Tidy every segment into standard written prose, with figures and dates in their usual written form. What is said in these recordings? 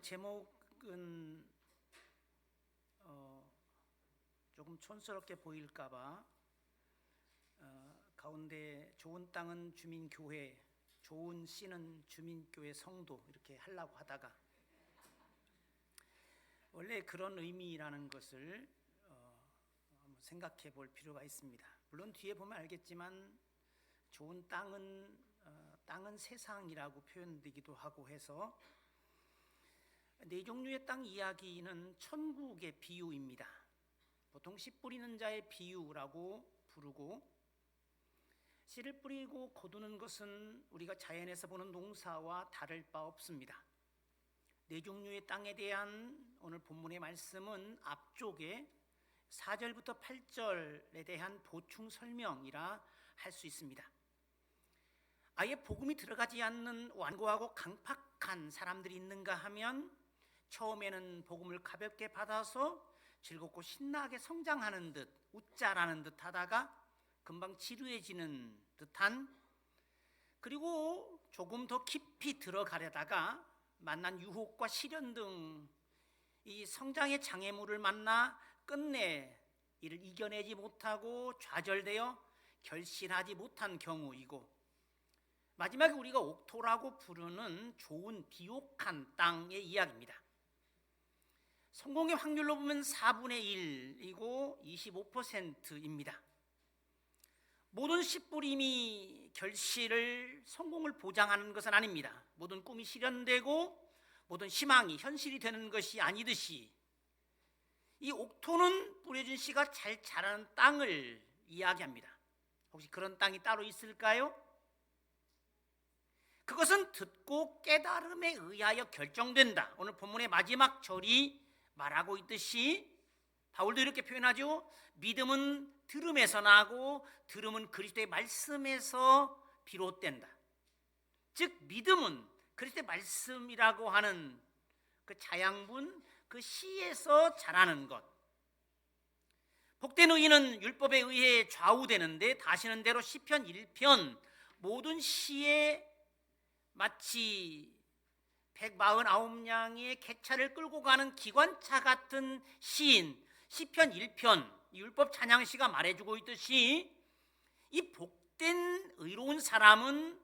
제목은 조금 촌스럽게 보일까봐 가운데 좋은 땅은 주민교회, 좋은 씨는 주민교회 성도 이렇게 하려고 하다가 원래 그런 의미라는 것을 한번 생각해 볼 필요가 있습니다. 물론 뒤에 보면 알겠지만 좋은 땅은 세상이라고 표현되기도 하고 해서 네 종류의 땅 이야기는 천국의 비유입니다. 보통 씨 뿌리는 자의 비유라고 부르고, 씨를 뿌리고 거두는 것은 우리가 자연에서 보는 농사와 다를 바 없습니다. 네 종류의 땅에 대한 오늘 본문의 말씀은 앞쪽에 4절부터 8절에 대한 보충 설명이라 할 수 있습니다. 아예 복음이 들어가지 않는 완고하고 강팍한 사람들이 있는가 하면 처음에는 복음을 가볍게 받아서 즐겁고 신나게 성장하는 듯 웃자라는 듯 하다가 금방 지루해지는 듯한, 그리고 조금 더 깊이 들어가려다가 만난 유혹과 시련 등 이 성장의 장애물을 만나 끝내 이를 이겨내지 못하고 좌절되어 결실하지 못한 경우이고, 마지막에 우리가 옥토라고 부르는 좋은 비옥한 땅의 이야기입니다. 성공의 확률로 보면 4분의 1이고 25%입니다. 모든 씨뿌림이 결실을 성공을 보장하는 것은 아닙니다. 모든 꿈이 실현되고 모든 희망이 현실이 되는 것이 아니듯이 이 옥토는 뿌려진 씨가 잘 자라는 땅을 이야기합니다. 혹시 그런 땅이 따로 있을까요? 그것은 듣고 깨달음에 의하여 결정된다. 오늘 본문의 마지막 절이 말하고 있듯이 바울도 이렇게 표현하죠. 믿음은 들음에서 나고 들음은 그리스도의 말씀에서 비롯된다. 즉 믿음은 그리스도의 말씀이라고 하는 그 자양분, 그 씨에서 자라는 것. 복된 의인은 율법에 의해 좌우되는데 다시는 대로 시편 1편 모든 시에 마치 149냥의 객차를 끌고 가는 기관차 같은 시인 시편 1편 율법 찬양시가 말해주고 있듯이 이 복된 의로운 사람은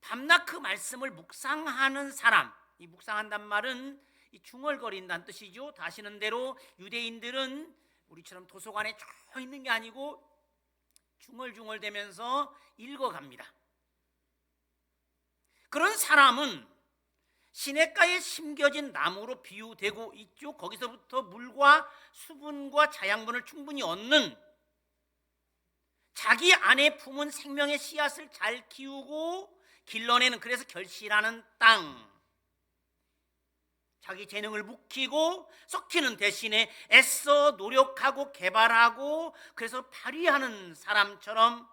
밤낮 그 말씀을 묵상하는 사람, 이 묵상한단 말은 이 중얼거린다는 뜻이죠. 다시는 대로 유대인들은 우리처럼 도서관에 쭉 있는 게 아니고 중얼중얼대면서 읽어갑니다. 그런 사람은 시냇가에 심겨진 나무로 비유되고 있죠. 거기서부터 물과 수분과 자양분을 충분히 얻는, 자기 안에 품은 생명의 씨앗을 잘 키우고 길러내는, 그래서 결실하는 땅, 자기 재능을 묵히고 썩히는 대신에 애써 노력하고 개발하고 그래서 발휘하는 사람처럼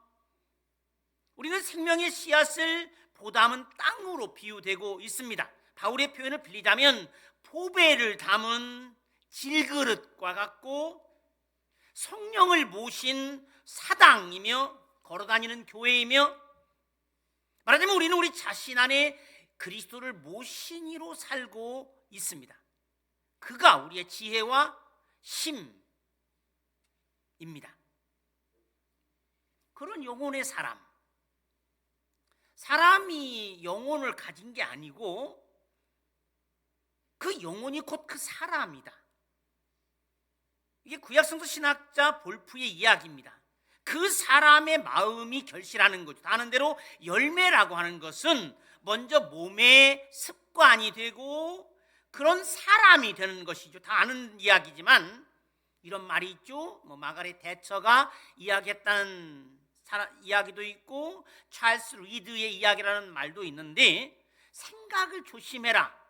우리는 생명의 씨앗을 보담은 땅으로 비유되고 있습니다. 바울의 표현을 빌리자면 보배를 담은 질그릇과 같고 성령을 모신 사당이며 걸어다니는 교회이며, 말하자면 우리는 우리 자신 안에 그리스도를 모신 이로 살고 있습니다. 그가 우리의 지혜와 힘입니다. 그런 영혼의 사람이 영혼을 가진 게 아니고 그 영혼이 곧 그 사람이다. 이게 구약성서 신학자 볼프의 이야기입니다. 그 사람의 마음이 결실하는 거죠. 다른 대로 열매라고 하는 것은 먼저 몸의 습관이 되고 그런 사람이 되는 것이죠. 다 아는 이야기지만 이런 말이 있죠. 마가렛 대처가 이야기했다는 이야기도 있고 찰스 리드의 이야기라는 말도 있는데, 생각을 조심해라.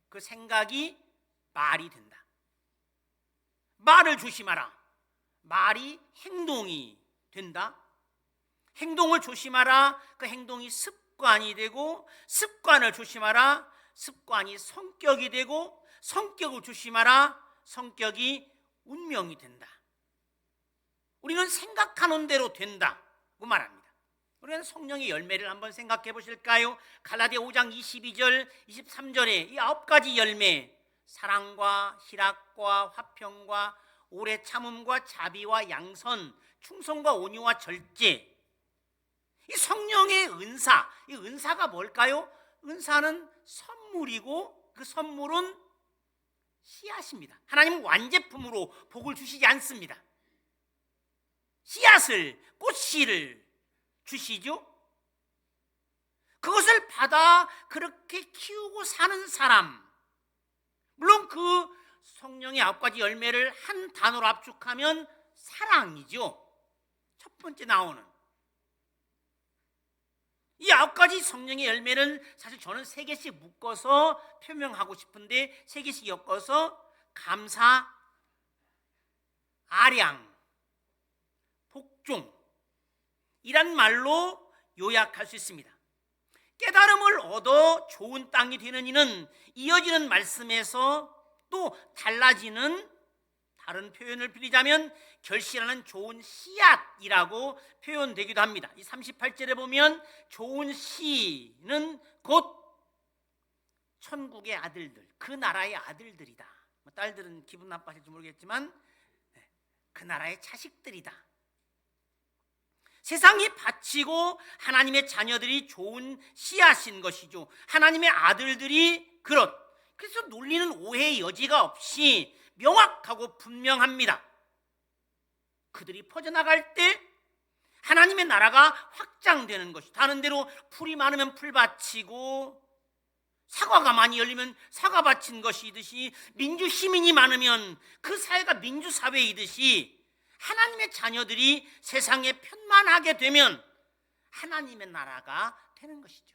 그 생각이 말이 된다. 말을 조심하라. 말이 행동이 된다. 행동을 조심하라. 그 행동이 습관이 되고 습관을 조심하라. 습관이 성격이 되고 성격을 조심하라. 성격이 운명이 된다. 우리는 생각하는 대로 된다고 말합니다. 우리는 성령의 열매를 한번 생각해 보실까요? 갈라디아 5장 22절 23절에 이 9가지 열매, 사랑과 희락과 화평과 오래 참음과 자비와 양선, 충성과 온유와 절제. 이 성령의 은사, 이 은사가 뭘까요? 은사는 선물이고 그 선물은 씨앗입니다. 하나님은 완제품으로 복을 주시지 않습니다. 씨앗을, 꽃씨를 주시죠. 그것을 받아 그렇게 키우고 사는 사람, 물론 그 성령의 9가지 열매를 한 단어로 압축하면 사랑이죠. 첫 번째 나오는 이 9가지 성령의 열매는 사실 저는 3개씩 묶어서 표명하고 싶은데 3개씩 엮어서 감사, 아량, 복종 이란 말로 요약할 수 있습니다. 깨달음을 얻어 좋은 땅이 되는 이는 이어지는 말씀에서 또 달라지는, 다른 표현을 빌리자면 결실하는 좋은 씨앗이라고 표현되기도 합니다. 이 38절에 보면 좋은 씨는 곧 천국의 아들들, 그 나라의 아들들이다. 딸들은 기분 나빠질지 모르겠지만 그 나라의 자식들이다. 세상이 바치고 하나님의 자녀들이 좋은 씨앗인 것이죠. 하나님의 아들들이 그래서 놀리는 오해의 여지가 없이 명확하고 분명합니다. 그들이 퍼져나갈 때 하나님의 나라가 확장되는 것이, 다른 대로 풀이 많으면 풀밭이고 사과가 많이 열리면 사과밭인 것이듯이, 민주 시민이 많으면 그 사회가 민주사회이듯이 하나님의 자녀들이 세상에 편만하게 되면 하나님의 나라가 되는 것이죠.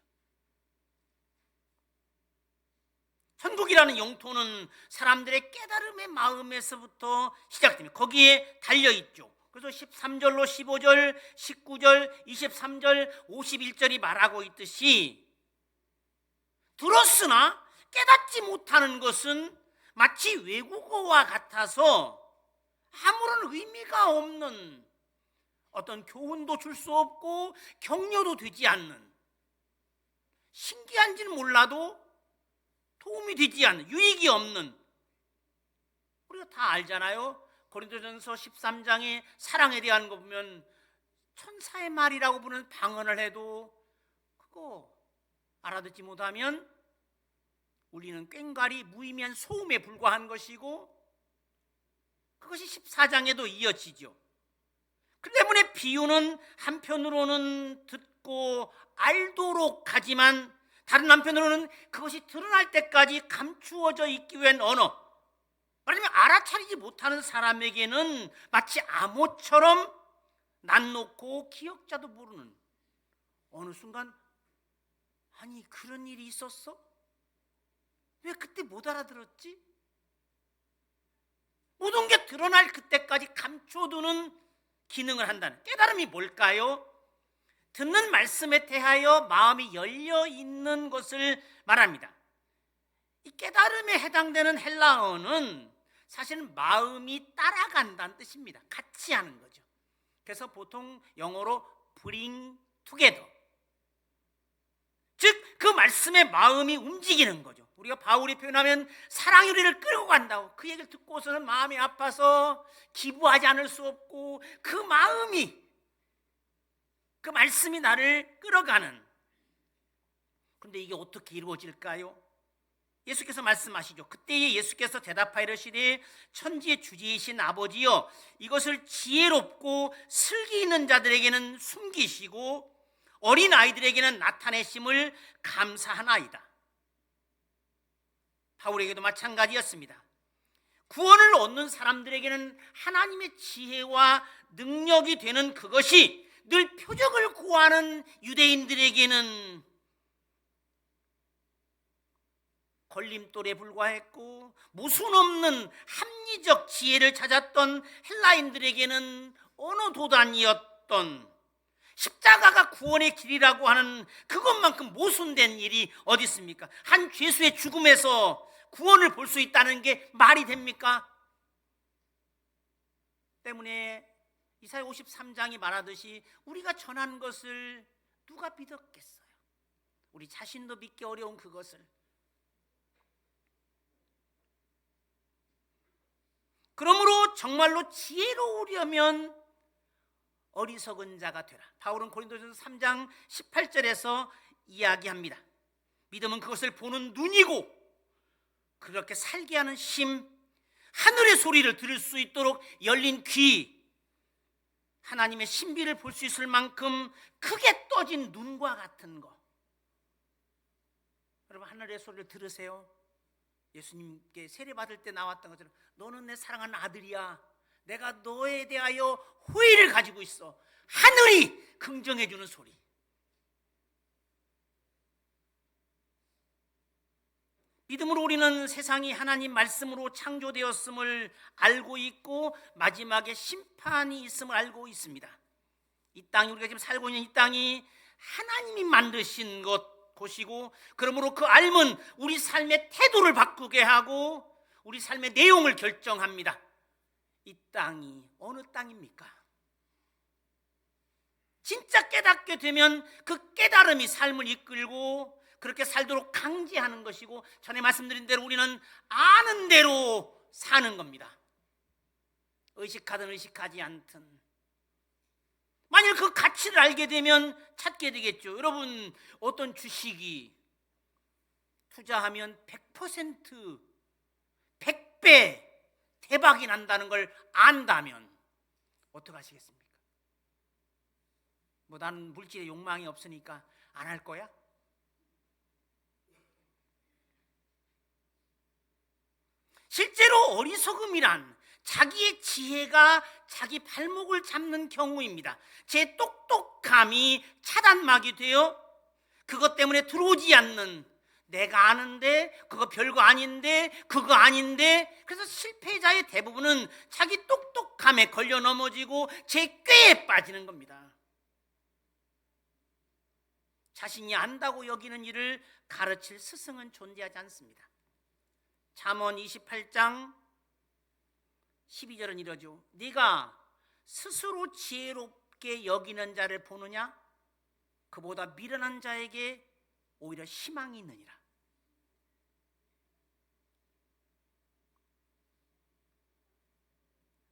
천국이라는 영토는 사람들의 깨달음의 마음에서부터 시작됩니다. 거기에 달려있죠. 그래서 13절로 15절, 19절, 23절, 51절이 말하고 있듯이 들었으나 깨닫지 못하는 것은 마치 외국어와 같아서 아무런 의미가 없는, 어떤 교훈도 줄 수 없고 격려도 되지 않는, 신기한지는 몰라도 도움이 되지 않는, 유익이 없는, 우리가 다 알잖아요. 고린도전서 13장의 사랑에 대한 거 보면 천사의 말이라고 부르는 방언을 해도 그거 알아듣지 못하면 울리는 꽹과리, 무의미한 소음에 불과한 것이고, 그것이 14장에도 이어지죠. 그 때문에 비유는 한편으로는 듣고 알도록 하지만 다른 한편으로는 그것이 드러날 때까지 감추어져 있기 위한 언어, 말하자면 알아차리지 못하는 사람에게는 마치 암호처럼 낯놓고 기억자도 모르는, 어느 순간 아니 그런 일이 있었어? 왜 그때 못 알아들었지? 모든 게 드러날 그때까지 감춰두는 기능을 한다는, 깨달음이 뭘까요? 듣는 말씀에 대하여 마음이 열려 있는 것을 말합니다. 이 깨달음에 해당되는 헬라어는 사실은 마음이 따라간다는 뜻입니다. 같이 하는 거죠. 그래서 보통 영어로 bring together, 즉 그 말씀에 마음이 움직이는 거죠. 우리가 바울이 표현하면 사랑이 우리를 끌고 간다고, 그 얘기를 듣고서는 마음이 아파서 기부하지 않을 수 없고, 그 마음이, 그 말씀이 나를 끌어가는. 그런데 이게 어떻게 이루어질까요? 예수께서 말씀하시죠. 그때에 예수께서 대답하여 이르시되 천지의 주지이신 아버지여, 이것을 지혜롭고 슬기 있는 자들에게는 숨기시고 어린 아이들에게는 나타내심을 감사하나이다. 바울에게도 마찬가지였습니다. 구원을 얻는 사람들에게는 하나님의 지혜와 능력이 되는 그것이 늘 표적을 구하는 유대인들에게는 걸림돌에 불과했고, 모순 없는 합리적 지혜를 찾았던 헬라인들에게는 언어 도단이었던, 십자가가 구원의 길이라고 하는 그것만큼 모순된 일이 어디 있습니까? 한 죄수의 죽음에서 구원을 볼 수 있다는 게 말이 됩니까? 때문에 이사야 53장이 말하듯이 우리가 전한 것을 누가 믿었겠어요? 우리 자신도 믿기 어려운 그것을. 그러므로 정말로 지혜로우려면 어리석은 자가 되라. 바울은 고린도전서 3장 18절에서 이야기합니다. 믿음은 그것을 보는 눈이고 그렇게 살게 하는 심, 하늘의 소리를 들을 수 있도록 열린 귀, 하나님의 신비를 볼 수 있을 만큼 크게 떠진 눈과 같은 것. 여러분, 하늘의 소리를 들으세요. 예수님께 세례받을 때 나왔던 것처럼 너는 내 사랑하는 아들이야. 내가 너에 대하여 호의를 가지고 있어. 하늘이 긍정해 주는 소리. 믿음으로 우리는 세상이 하나님 말씀으로 창조되었음을 알고 있고 마지막에 심판이 있음을 알고 있습니다. 이 땅이, 우리가 지금 살고 있는 이 땅이 하나님이 만드신 곳이고, 그러므로 그 알면 우리 삶의 태도를 바꾸게 하고 우리 삶의 내용을 결정합니다. 이 땅이 어느 땅입니까? 진짜 깨닫게 되면 그 깨달음이 삶을 이끌고 그렇게 살도록 강제하는 것이고, 전에 말씀드린 대로 우리는 아는 대로 사는 겁니다. 의식하든 의식하지 않든. 만일 그 가치를 알게 되면 찾게 되겠죠. 여러분, 어떤 주식이 투자하면 100%, 100배 대박이 난다는 걸 안다면 어떻게 하시겠습니까? 뭐 나는 물질에 욕망이 없으니까 안 할 거야? 실제로 어리석음이란 자기의 지혜가 자기 발목을 잡는 경우입니다. 제 똑똑함이 차단막이 되어 그것 때문에 들어오지 않는, 내가 아는데 그거 별거 아닌데 그거 아닌데, 그래서 실패자의 대부분은 자기 똑똑함에 걸려 넘어지고 제 꾀에 빠지는 겁니다. 자신이 안다고 여기는 일을 가르칠 스승은 존재하지 않습니다. 잠언 28장 12절은 이러죠. 네가 스스로 지혜롭게 여기는 자를 보느냐? 그보다 미련한 자에게 오히려 희망이 있느니라.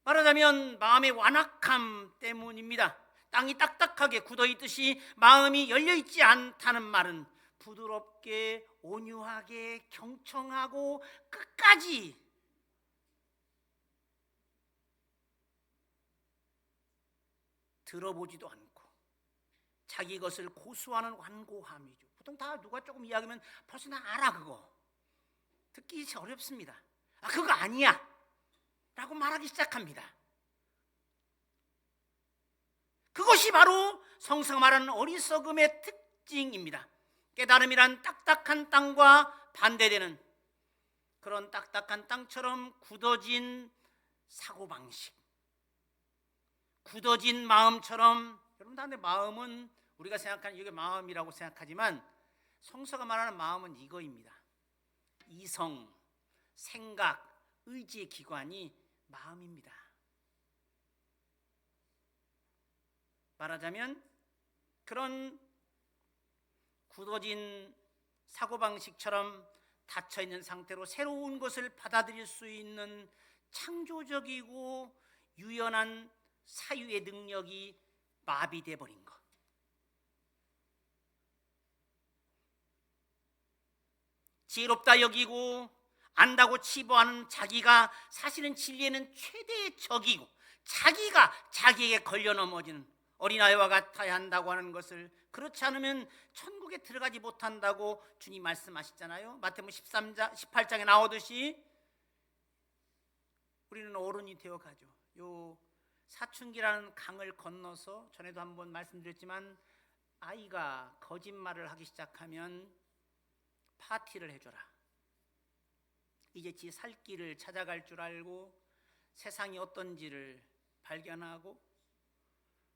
말하자면 마음의 완악함 때문입니다. 땅이 딱딱하게 굳어있듯이 마음이 열려있지 않다는 말은 부드럽게, 온유하게, 경청하고 끝까지 들어보지도 않고 자기 것을 고수하는 완고함이죠. 보통 다 누가 조금 이야기하면 벌써 나 알아, 그거. 듣기 어렵습니다. 아, 그거 아니야 라고 말하기 시작합니다. 그것이 바로 성서가 말하는 어리석음의 특징입니다. 깨달음이란 딱딱한 땅과 반대되는 그런 딱딱한 땅처럼 굳어진 사고방식, 굳어진 마음처럼. 여러분, 다들 마음은 우리가 생각하는 이게 마음이라고 생각하지만 성서가 말하는 마음은 이거입니다. 이성, 생각, 의지의 기관이 마음입니다. 말하자면 그런 굳어진 사고방식처럼 닫혀있는 상태로 새로운 것을 받아들일 수 있는 창조적이고 유연한 사유의 능력이 마비돼 버린 것. 지혜롭다 여기고 안다고 치부하는 자기가 사실은 진리에는 최대의 적이고, 자기가 자기에게 걸려 넘어지는 어린아이와 같아야 한다고 하는 것을, 그렇지 않으면 천국에 들어가지 못한다고 주님 말씀하시잖아요. 마태복음 18장에 나오듯이 우리는 어른이 되어가죠. 요 사춘기라는 강을 건너서, 전에도 한번 말씀드렸지만 아이가 거짓말을 하기 시작하면 파티를 해줘라. 이제 지 살 길을 찾아갈 줄 알고 세상이 어떤지를 발견하고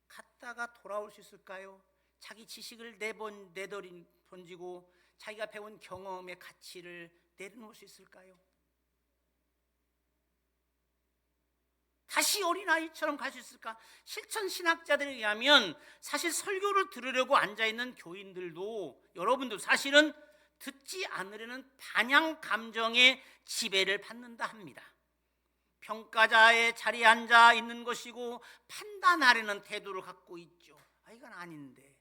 갔다가 돌아올 수 있을까요? 자기 지식을 내던지고 자기가 배운 경험의 가치를 내려놓을 수 있을까요? 다시 어린아이처럼 갈 수 있을까? 실천 신학자들에 의하면 사실 설교를 들으려고 앉아있는 교인들도, 여러분도 사실은 듣지 않으려는 반향 감정의 지배를 받는다 합니다. 평가자의 자리에 앉아 있는 것이고 판단하려는 태도를 갖고 있죠. 이건 아닌데.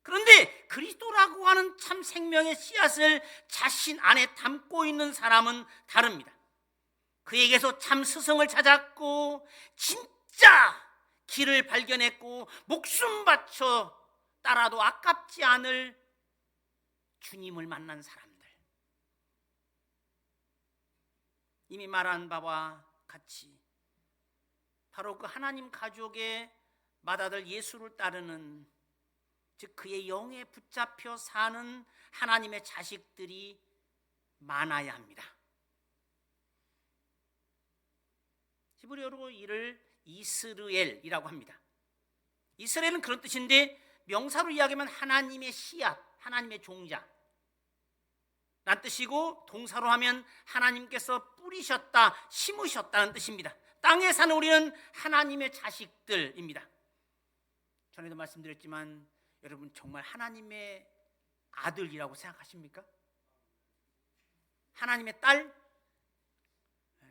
그런데 그리스도라고 하는 참 생명의 씨앗을 자신 안에 담고 있는 사람은 다릅니다. 그에게서 참 스승을 찾았고 진짜 길을 발견했고 목숨 바쳐 따라도 아깝지 않을 주님을 만난 사람들, 이미 말한 바와 같이 바로 그 하나님 가족의 맏아들 예수를 따르는, 즉 그의 영에 붙잡혀 사는 하나님의 자식들이 많아야 합니다. 히브리어로 이를 이스르엘이라고 합니다. 이스라엘은 그런 뜻인데 명사로 이야기하면 하나님의 씨앗, 하나님의 종자 란 뜻이고, 동사로 하면 하나님께서 뿌리셨다, 심으셨다는 뜻입니다. 땅에 사는 우리는 하나님의 자식들입니다. 전에도 말씀드렸지만 여러분 정말 하나님의 아들이라고 생각하십니까? 하나님의 딸?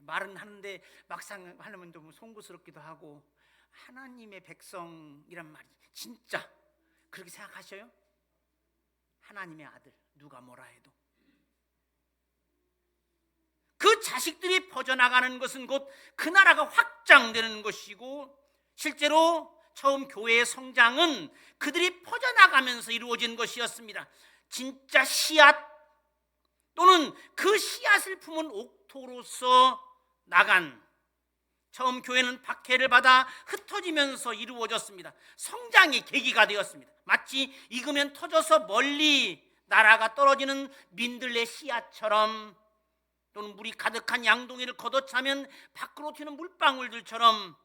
말은 하는데 막상 하려면 좀 송구스럽기도 하고, 하나님의 백성이란 말이 진짜 그렇게 생각하셔요? 하나님의 아들, 누가 뭐라 해도. 그 자식들이 퍼져나가는 것은 곧 그 나라가 확장되는 것이고, 실제로 처음 교회의 성장은 그들이 퍼져나가면서 이루어진 것이었습니다. 진짜 씨앗 또는 그 씨앗을 품은 옥토로서 나간 처음 교회는 박해를 받아 흩어지면서 이루어졌습니다. 성장의 계기가 되었습니다. 마치 익으면 터져서 멀리 나라가 떨어지는 민들레 씨앗처럼, 또는 물이 가득한 양동이를 걷어차면 밖으로 튀는 물방울들처럼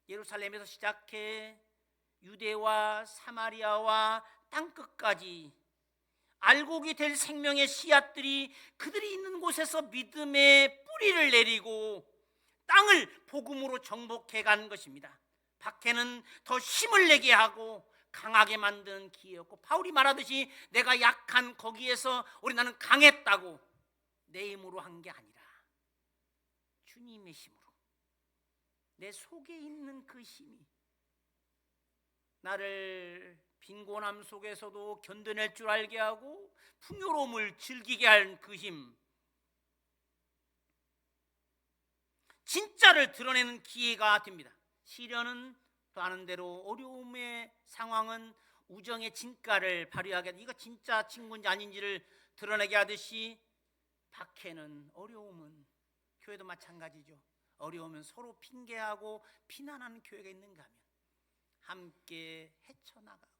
예루살렘에서 시작해 유대와 사마리아와 땅끝까지 알곡이 될 생명의 씨앗들이 그들이 있는 곳에서 믿음의 뿌리를 내리고 땅을 복음으로 정복해 간 것입니다. 박해는 더 힘을 내게 하고 강하게 만드는 기회였고, 바울이 말하듯이 내가 약한 거기에서 나는 강했다고, 내 힘으로 한 게 아니라 주님의 힘으로, 내 속에 있는 그 힘이 나를 빈곤함 속에서도 견뎌낼 줄 알게 하고 풍요로움을 즐기게 한 그 힘, 진짜를 드러내는 기회가 됩니다. 시련은 또 아는 대로 어려움의 상황은 우정의 진가를 발휘하게 하고, 이거 진짜 친구인지 아닌지를 드러내게 하듯이 박해는, 어려움은, 교회도 마찬가지죠. 어려우면 서로 핑계하고 비난하는 교회가 있는가 하면 함께 헤쳐나가고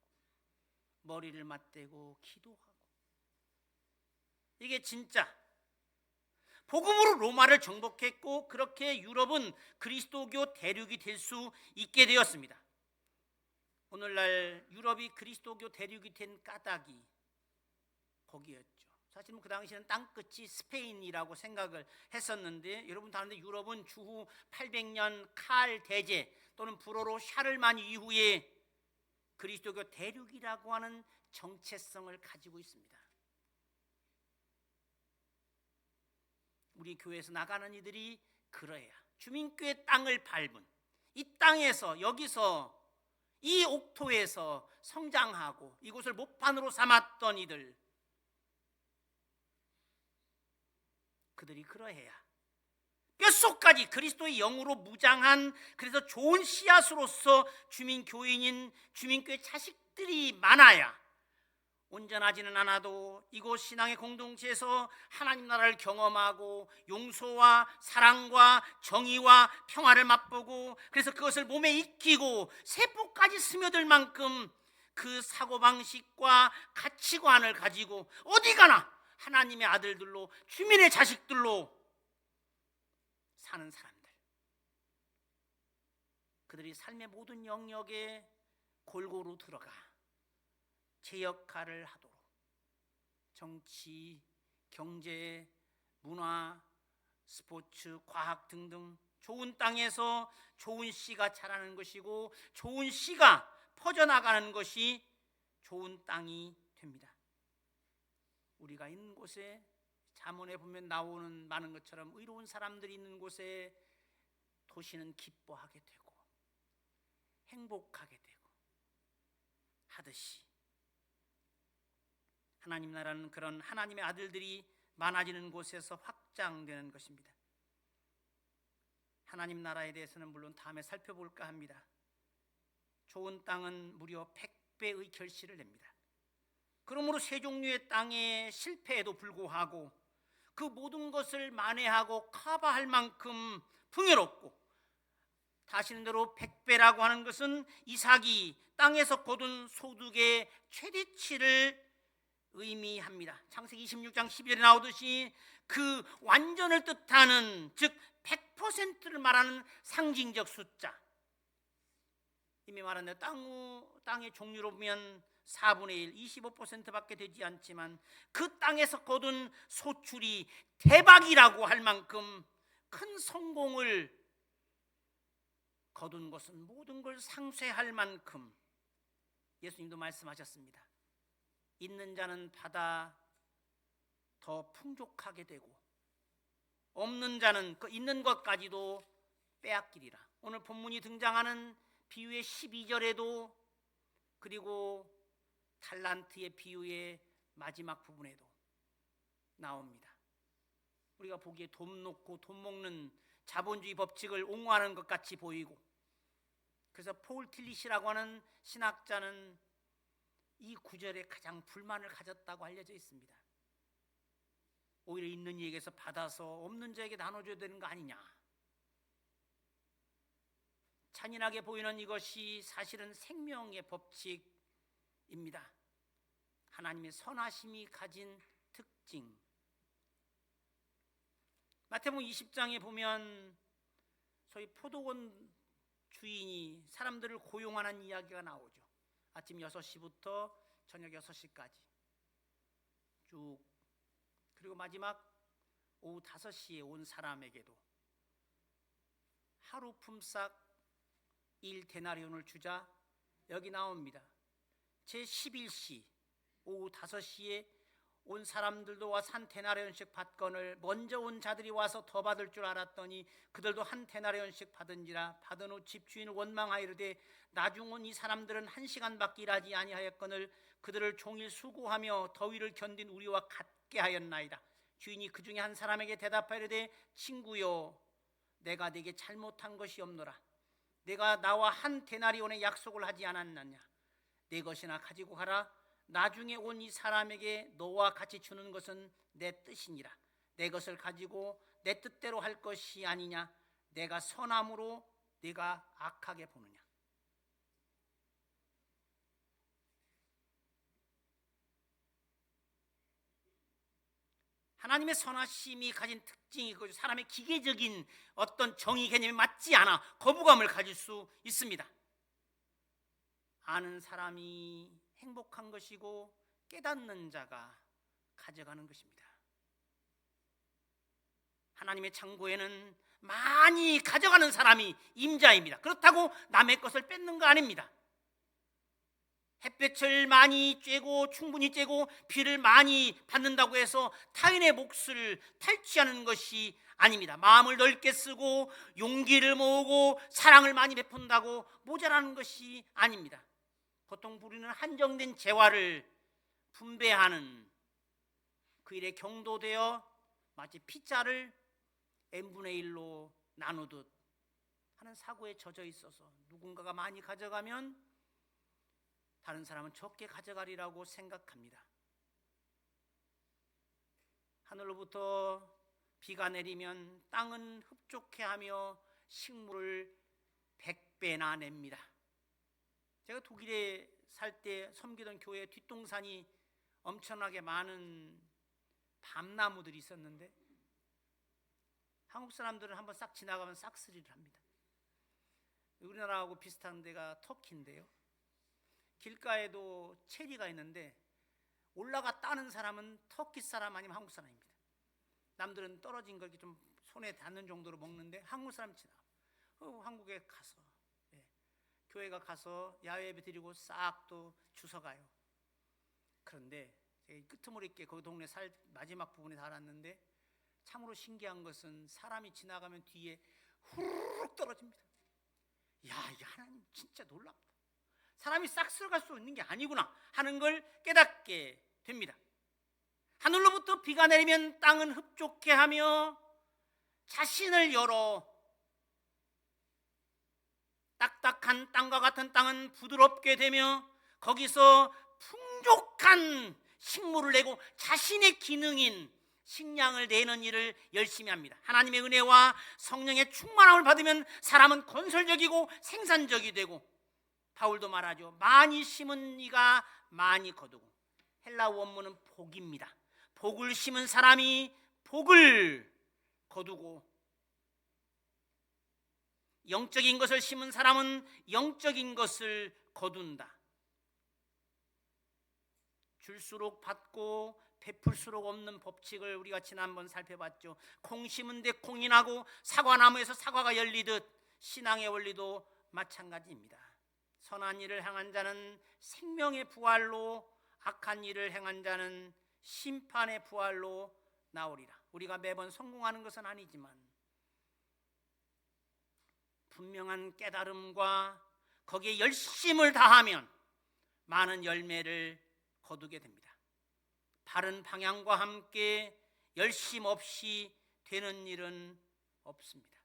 머리를 맞대고 기도하고, 이게 진짜 복음으로 로마를 정복했고, 그렇게 유럽은 그리스도교 대륙이 될 수 있게 되었습니다. 오늘날 유럽이 그리스도교 대륙이 된 까닭이 거기였죠. 사실은 그 당시에는 땅끝이 스페인이라고 생각을 했었는데, 여러분 다 아는데 유럽은 주후 800년 칼 대제 또는 불어로 샤를만 이후에 그리스도교 대륙이라고 하는 정체성을 가지고 있습니다. 우리 교회에서 나가는 이들이 그러해야 주민교회 땅을 밟은, 이 땅에서, 여기서, 이 옥토에서 성장하고 이곳을 목판으로 삼았던 이들, 그들이 그러해야 뼛속까지 그리스도의 영으로 무장한, 그래서 좋은 씨앗으로서 주민교인인 주민교회 자식들이 많아야 온전하지는 않아도 이곳 신앙의 공동체에서 하나님 나라를 경험하고 용서와 사랑과 정의와 평화를 맛보고, 그래서 그것을 몸에 익히고 세포까지 스며들 만큼 그 사고방식과 가치관을 가지고 어디 가나 하나님의 아들들로, 주민의 자식들로 사는 사람들, 그들이 삶의 모든 영역에 골고루 들어가 제 역할을 하도록 정치, 경제, 문화, 스포츠, 과학 등등 좋은 땅에서 좋은 씨가 자라는 것이고 좋은 씨가 퍼져나가는 것이 좋은 땅이 됩니다. 우리가 있는 곳에 잠언에 보면 나오는 많은 것처럼 의로운 사람들이 있는 곳에 도시는 기뻐하게 되고 행복하게 되고 하듯이 하나님 나라는 그런 하나님의 아들들이 많아지는 곳에서 확장되는 것입니다. 하나님 나라에 대해서는 물론 다음에 살펴볼까 합니다. 좋은 땅은 무려 100배의 결실을 냅니다. 그러므로 세 종류의 땅의 실패에도 불구하고 그 모든 것을 만회하고 커버할 만큼 풍요롭고, 다시는 대로 100배라고 하는 것은 이삭이 땅에서 거둔 소득의 최대치를 의미합니다. 창세기 26장 12절에 나오듯이 그 완전을 뜻하는, 즉 100%를 말하는 상징적 숫자. 이미 말한 대로 땅의 종류로 보면 4분의 1, 25%밖에 되지 않지만 그 땅에서 거둔 소출이 대박이라고 할 만큼 큰 성공을 거둔 것은 모든 걸 상쇄할 만큼, 예수님도 말씀하셨습니다. 있는 자는 받아 더 풍족하게 되고 없는 자는 그 있는 것까지도 빼앗기리라. 오늘 본문이 등장하는 비유의 12절에도 그리고 달란트의 비유의 마지막 부분에도 나옵니다. 우리가 보기에 돈 놓고 돈 먹는 자본주의 법칙을 옹호하는 것 같이 보이고, 그래서 폴 틸리시라고 하는 신학자는 이 구절에 가장 불만을 가졌다고 알려져 있습니다. 오히려 있는 이에게서 받아서 없는 자에게 나눠줘야 되는 거 아니냐. 잔인하게 보이는 이것이 사실은 생명의 법칙입니다. 하나님의 선하심이 가진 특징. 마태복음 20장에 보면 소위 포도원 주인이 사람들을 고용하는 이야기가 나오죠. 아침 6시부터 저녁 6시까지 쭉, 그리고 마지막 오후 5시에 온 사람에게도 하루 품삯 1데나리온을 주자. 여기 나옵니다. 제11시 오후 5시에 온 사람들도 와서 1데나리온씩 받거늘 먼저 온 자들이 와서 더 받을 줄 알았더니 그들도 1데나리온씩 받은지라. 받은 후 집주인을 원망하이르되 나중 온 이 사람들은 1시간밖에 일하지 아니하였거늘 그들을 종일 수고하며 더위를 견딘 우리와 같게 하였나이다. 주인이 그 중에 한 사람에게 대답하이르되 친구여, 내가 네게 잘못한 것이 없노라. 내가 나와 1데나리온의 약속을 하지 않았느냐. 네 것이나 가지고 가라. 나중에 온 이 사람에게 너와 같이 주는 것은 내 뜻이니라. 내 것을 가지고 내 뜻대로 할 것이 아니냐. 내가 선함으로 네가 악하게 보느냐. 하나님의 선하심이 가진 특징이 그 사람의 기계적인 어떤 정의 개념에 맞지 않아 거부감을 가질 수 있습니다. 아는 사람이 행복한 것이고 깨닫는 자가 가져가는 것입니다. 하나님의 창고에는 많이 가져가는 사람이 임자입니다. 그렇다고 남의 것을 뺏는 거 아닙니다. 햇볕을 많이 쬐고 충분히 쬐고 비를 많이 받는다고 해서 타인의 몫을 탈취하는 것이 아닙니다. 마음을 넓게 쓰고 용기를 모으고 사랑을 많이 베푼다고 모자라는 것이 아닙니다. 보통 우리는 한정된 재화를 분배하는 그 일에 경도되어 마치 피자를 n분의 1로 나누듯 하는 사고에 젖어 있어서 누군가가 많이 가져가면 다른 사람은 적게 가져가리라고 생각합니다. 하늘로부터 비가 내리면 땅은 흡족해하며 식물을 100배나 냅니다. 제가 독일에 살 때 섬기던 교회 뒷동산이 엄청나게 많은 밤나무들이 있었는데 한국 사람들은 한번 싹 지나가면 싹쓸이를 합니다. 우리나라하고 비슷한 데가 터키인데요. 길가에도 체리가 있는데 올라가 따는 사람은 터키 사람 아니면 한국 사람입니다. 남들은 떨어진 걸 좀 손에 닿는 정도로 먹는데 한국 사람 지나 한국에 가서 교회가 가서 야외 예배 드리고 싹 또 주워가요. 그런데 끄트머리있게 거기 동네 마지막 부분에 살았는데 참으로 신기한 것은 사람이 지나가면 뒤에 후루룩 떨어집니다. 야, 이게 하나님 진짜 놀랍다. 사람이 싹 쓸어갈 수 있는 게 아니구나 하는 걸 깨닫게 됩니다. 하늘로부터 비가 내리면 땅은 흡족해 하며 자신을 열어 딱딱한 땅과 같은 땅은 부드럽게 되며 거기서 풍족한 식물을 내고 자신의 기능인 식량을 내는 일을 열심히 합니다. 하나님의 은혜와 성령의 충만함을 받으면 사람은 건설적이고 생산적이 되고 바울도 말하죠. 많이 심은 이가 많이 거두고. 헬라 원문은 복입니다. 복을 심은 사람이 복을 거두고 영적인 것을 심은 사람은 영적인 것을 거둔다. 줄수록 받고 베풀수록 없는 법칙을 우리가 지난번 살펴봤죠. 콩 심은 데 콩이 나고 사과나무에서 사과가 열리듯 신앙의 원리도 마찬가지입니다. 선한 일을 행한 자는 생명의 부활로, 악한 일을 행한 자는 심판의 부활로 나오리라. 우리가 매번 성공하는 것은 아니지만 분명한 깨달음과 거기에 열심을 다하면 많은 열매를 거두게 됩니다. 바른 방향과 함께 열심 없이 되는 일은 없습니다.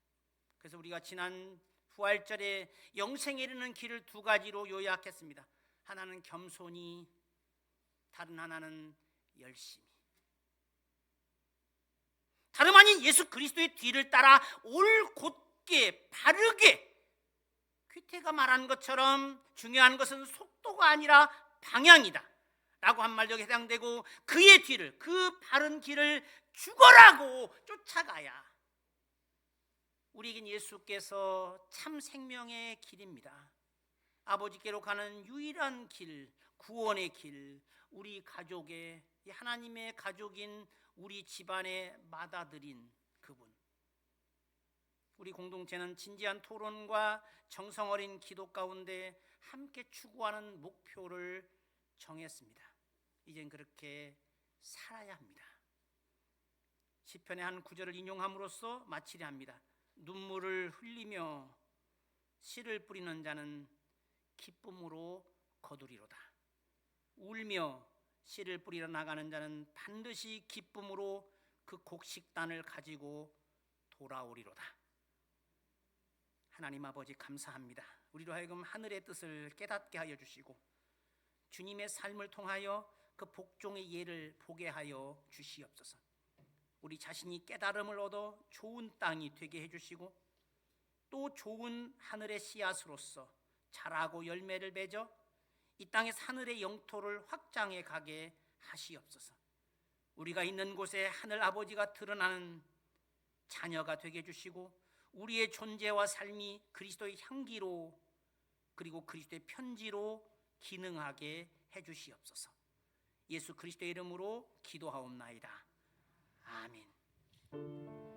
그래서 우리가 지난 부활절에 영생에 이르는 길을 두 가지로 요약했습니다. 하나는 겸손히, 다른 하나는 열심히. 다름 아닌 예수 그리스도의 뒤를 따라 올곧게 바르게, 퀴테가 말한 것처럼 중요한 것은 속도가 아니라 방향이다 라고 한 말로 해당되고, 그의 뒤를, 그 바른 길을 죽어라고 쫓아가야 우리에겐 예수께서 참 생명의 길입니다. 아버지께로 가는 유일한 길, 구원의 길, 우리 가족의, 하나님의 가족인 우리 집안에 맏아들인 그분. 우리 공동체는 진지한 토론과 정성 어린 기도 가운데 함께 추구하는 목표를 정했습니다. 이젠 그렇게 살아야 합니다. 시편의 한 구절을 인용함으로써 마치려 합니다. 눈물을 흘리며 씨를 뿌리는 자는 기쁨으로 거두리로다. 울며 씨를 뿌리러 나가는 자는 반드시 기쁨으로 그 곡식단을 가지고 돌아오리로다. 하나님 아버지 감사합니다. 우리로 하여금 하늘의 뜻을 깨닫게 하여 주시고 주님의 삶을 통하여 그 복종의 예를 보게 하여 주시옵소서. 우리 자신이 깨달음을 얻어 좋은 땅이 되게 해주시고 또 좋은 하늘의 씨앗으로서 자라고 열매를 맺어 이 땅의 하늘의 영토를 확장해 가게 하시옵소서. 우리가 있는 곳에 하늘 아버지가 드러나는 자녀가 되게 해주시고 우리의 존재와 삶이 그리스도의 향기로 그리고 그리스도의 편지로 기능하게 해주시옵소서. 예수 그리스도의 이름으로 기도하옵나이다. 아멘.